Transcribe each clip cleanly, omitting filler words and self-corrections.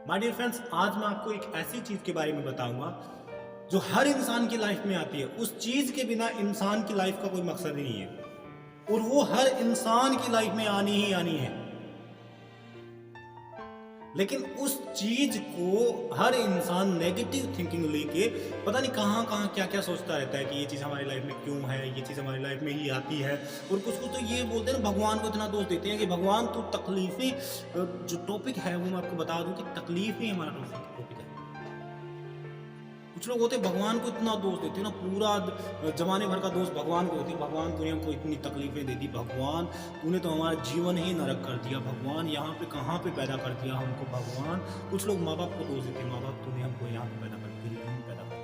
My dear friends, आज मैं आपको एक ऐसी चीज के बारे में बताऊंगा जो हर इंसान की लाइफ में आती है। उस चीज के बिना इंसान की लाइफ का कोई मकसद ही नहीं है और वो हर इंसान की लाइफ में आनी ही आनी है। लेकिन उस चीज को हर इंसान नेगेटिव थिंकिंग लेके पता नहीं कहाँ कहाँ क्या क्या सोचता रहता है कि ये चीज़ हमारी लाइफ में क्यों है, ये चीज़ हमारी लाइफ में ही आती है। और कुछ कुछ तो ये बोलते हैं ना, भगवान को इतना दोष देते हैं कि भगवान तो तकलीफें, जो टॉपिक है वो मैं आपको बता दूं कि तकलीफ ही हमारा टॉपिक है। कुछ लोग होते हैं भगवान को इतना दोष देते हैं ना, पूरा जमाने भर का दोष भगवान को देते हैं। भगवान तूने हमको इतनी तकलीफें दे दी, भगवान तूने तो हमारा जीवन ही नरक कर दिया, भगवान यहाँ पे कहाँ पे पैदा कर दिया हमको भगवान। कुछ लोग माँ बाप को दोष देते हैं, माँ बाप तूने हमको यहाँ पे पैदा कर, गरीब नहीं पैदा कर।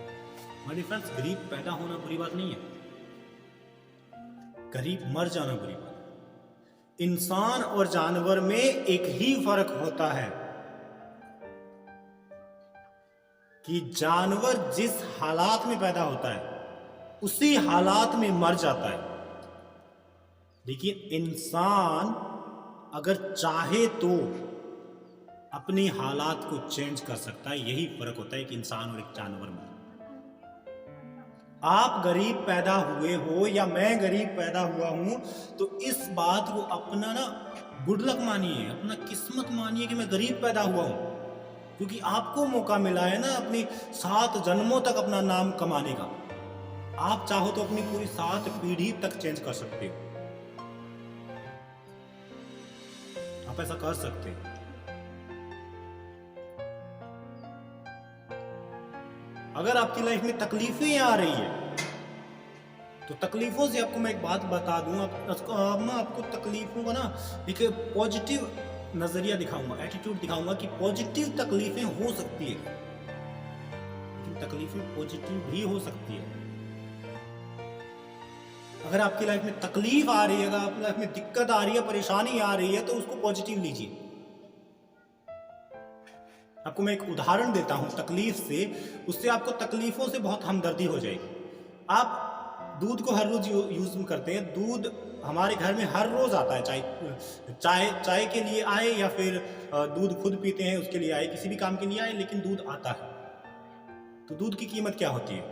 माय फ्रेंड्स, गरीब पैदा होना बुरी बात नहीं है, गरीब मर जाना बुरी बात है। इंसान और जानवर में एक ही फर्क होता है कि जानवर जिस हालात में पैदा होता है उसी हालात में मर जाता है, लेकिन इंसान अगर चाहे तो अपनी हालात को चेंज कर सकता है। यही फर्क होता है कि इंसान और एक जानवर में। आप गरीब पैदा हुए हो या मैं गरीब पैदा हुआ हूं तो इस बात को अपना ना गुड लक मानिए, अपना किस्मत मानिए कि मैं गरीब पैदा हुआ हूं, क्योंकि आपको मौका मिला है ना अपनी 7 जन्मों तक अपना नाम कमाने का। आप चाहो तो अपनी पूरी 7 पीढ़ी तक चेंज कर सकते हो, आप ऐसा कर सकते हो। अगर आपकी लाइफ में तकलीफें आ रही है तो तकलीफों से आपको मैं एक बात बता दूं, मैं आपको तकलीफों का ना एक पॉजिटिव नजरिया दिखाऊंगा, एटीट्यूड दिखाऊंगा कि पॉजिटिव तकलीफें हो सकती है, लेकिन तकलीफें पॉजिटिव भी हो सकती है। अगर आपकी लाइफ में तकलीफ आ रही है, अगर आपकी लाइफ में दिक्कत आ रही है, परेशानी आ रही है, तो उसको पॉजिटिव लीजिए। आपको मैं एक उदाहरण देता हूं तकलीफ से, उससे आपको तकलीफों से बहुत हमदर्दी हो जाएगी। आप दूध को हर रोज यूज करते हैं, दूध हमारे घर में हर रोज आता है, चाय के लिए आए या फिर दूध खुद पीते हैं उसके लिए आए, किसी भी काम के लिए आए, लेकिन दूध आता है। तो दूध की कीमत क्या होती है?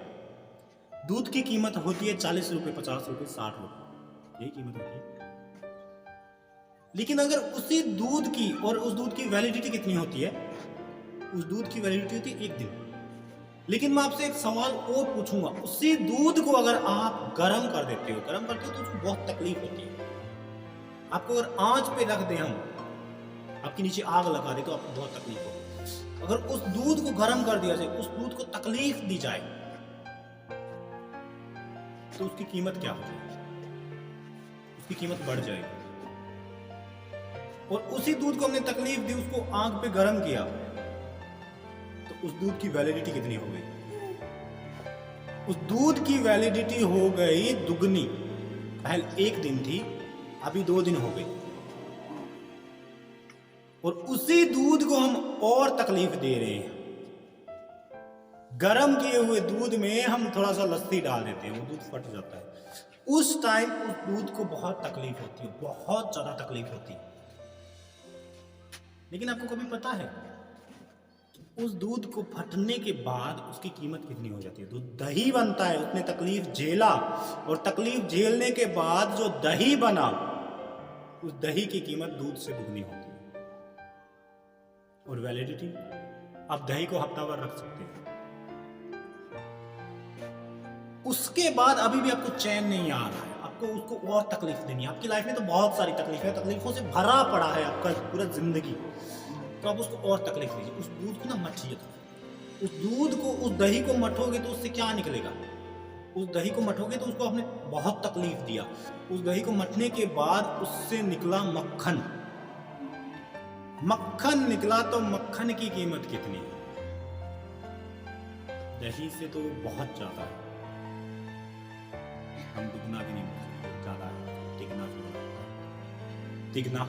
दूध की कीमत होती है 40 रुपए, 50 रुपए, 60 रुपए, यही कीमत होती है। लेकिन अगर उसी दूध की, और उस दूध की वैलिडिटी कितनी होती है? उस दूध की वैलिडिटी होती है 1 दिन। लेकिन मैं आपसे एक सवाल और पूछूंगा, उसी दूध को अगर आप गर्म कर देते हो, गर्म करते हो तो उसको बहुत तकलीफ होती है। आपको अगर आंच पे रख दें हम, आपके नीचे आग लगा दे, तो आपको बहुत तकलीफ होगी। अगर उस दूध को गर्म कर दिया जाए, उस दूध को तकलीफ दी जाए, तो उसकी कीमत क्या होगी? उसकी कीमत बढ़ जाएगी। और उसी दूध को हमने तकलीफ दी, उसको आग पे गर्म किया, उस दूध की वैलिडिटी कितनी हो गई? उस दूध की वैलिडिटी हो गई दुगनी। पहले 1 दिन थी, अभी 2 दिन हो गई। और उसी दूध को हम और तकलीफ दे रहे हैं। गर्म किए हुए दूध में हम थोड़ा सा लस्सी डाल देते हैं, वो दूध फट जाता है। उस टाइम उस दूध को बहुत तकलीफ होती है, बहुत ज्यादा तकलीफ होती है। लेकिन आपको कभी पता है उस दूध को फटने के बाद उसकी कीमत कितनी हो जाती है? दूध दही बनता है, उसने तकलीफ झेला, और तकलीफ झेलने के बाद जो दही बना, उस दही की कीमत दूध से दुगनी होती है। और वैलिडिटी, आप दही को हफ्ता भर रख सकते हैं, उसके बाद अभी भी आपको चैन नहीं आ रहा है, आपको उसको और तकलीफ देनी है। आपकी लाइफ में तो बहुत सारी तकलीफें, तकलीफों से भरा पड़ा है आपका पूरा जिंदगी, तो आप उसको और तकलीफ दीजिए। उस दूध को ना मठिए, उस दूध को, उस दही को मठोगे तो उससे क्या निकलेगा? उस दही को मठोगे तो उसको आपने बहुत तकलीफ दिया। उस दही को मठने के बाद उससे निकला मक्खन, मक्खन निकला, तो मक्खन की कीमत कितनी है? दही से तो बहुत ज्यादा है, हम दुगना भी नहीं, ज्यादा है, तिगना।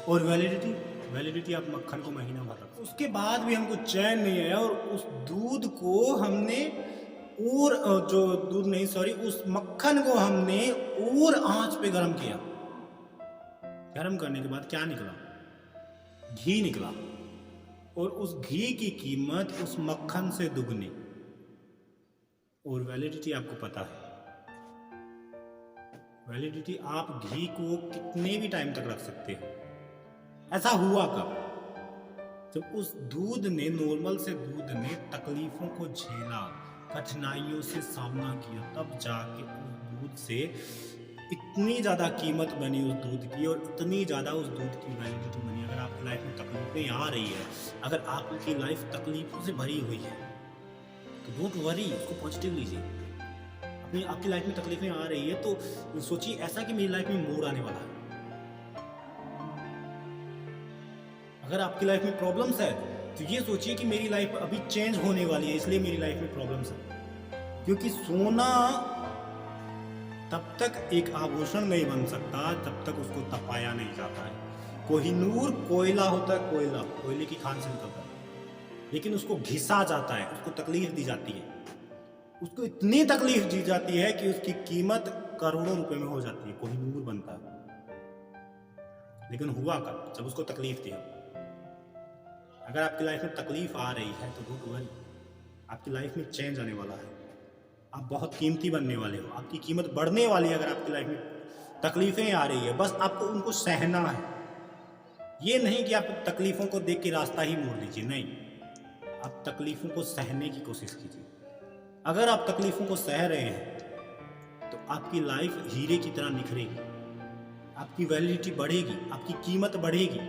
और वैलिडिटी आप मक्खन को महीना भर रखो, उसके बाद भी हमको चैन नहीं आया, और उस दूध को हमने, और जो दूध नहीं, सॉरी, उस मक्खन को हमने और आंच पे गर्म किया। गर्म करने के बाद क्या निकला? घी निकला और उस घी की कीमत उस मक्खन से दुगनी, और वैलिडिटी आपको पता है, वैलिडिटी आप घी को कितने भी टाइम तक रख सकते हो। ऐसा हुआ कब? जब उस दूध ने, नॉर्मल से दूध ने तकलीफों को झेला, कठिनाइयों से सामना किया, तब जाके उस दूध से इतनी ज़्यादा कीमत बनी उस दूध की, और इतनी ज़्यादा उस दूध की वैलिडिटी बनी। अगर आपकी लाइफ में तकलीफें आ रही है, अगर आपकी लाइफ तकलीफों से भरी हुई है, तो डोंट वरी, उसको पॉजिटिव लीजिए। अपनी आपकी लाइफ में तकलीफें आ रही है तो सोचिए ऐसा कि मेरी लाइफ में मोड़ आने वाला है। अगर आपकी लाइफ में प्रॉब्लम्स है तो ये सोचिए कि मेरी लाइफ अभी चेंज होने वाली है, इसलिए मेरी लाइफ में प्रॉब्लम्स है। क्योंकि सोना तब तक एक आभूषण नहीं बन सकता जब तक उसको तपाया नहीं जाता है। कोहिनूर कोयला होता है, कोयला कोयले की खान से निकलता है, लेकिन उसको घिसा जाता है, उसको तकलीफ दी जाती है, उसको इतनी तकलीफ दी जाती है कि उसकी कीमत करोड़ों रुपए में हो जाती है, कोहिनूर बनता है। लेकिन हुआ कब? जब उसको तकलीफ दी। अगर आपकी लाइफ में तकलीफ आ रही है तो डोंट वरी, आपकी लाइफ में चेंज आने वाला है, आप बहुत कीमती बनने वाले हो, आपकी कीमत बढ़ने वाली है। अगर आपकी लाइफ में तकलीफें आ रही है, बस आपको उनको सहना है। ये नहीं कि आप तकलीफों को देख के रास्ता ही मोड़ लीजिए, नहीं, आप तकलीफों को सहने की कोशिश कीजिए। अगर आप तकलीफों को सह रहे हैं तो आपकी लाइफ हीरे की तरह निखरेगी, आपकी वैलिडिटी बढ़ेगी, आपकी कीमत बढ़ेगी।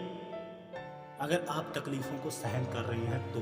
अगर आप तकलीफों को सहन कर रहे हैं तो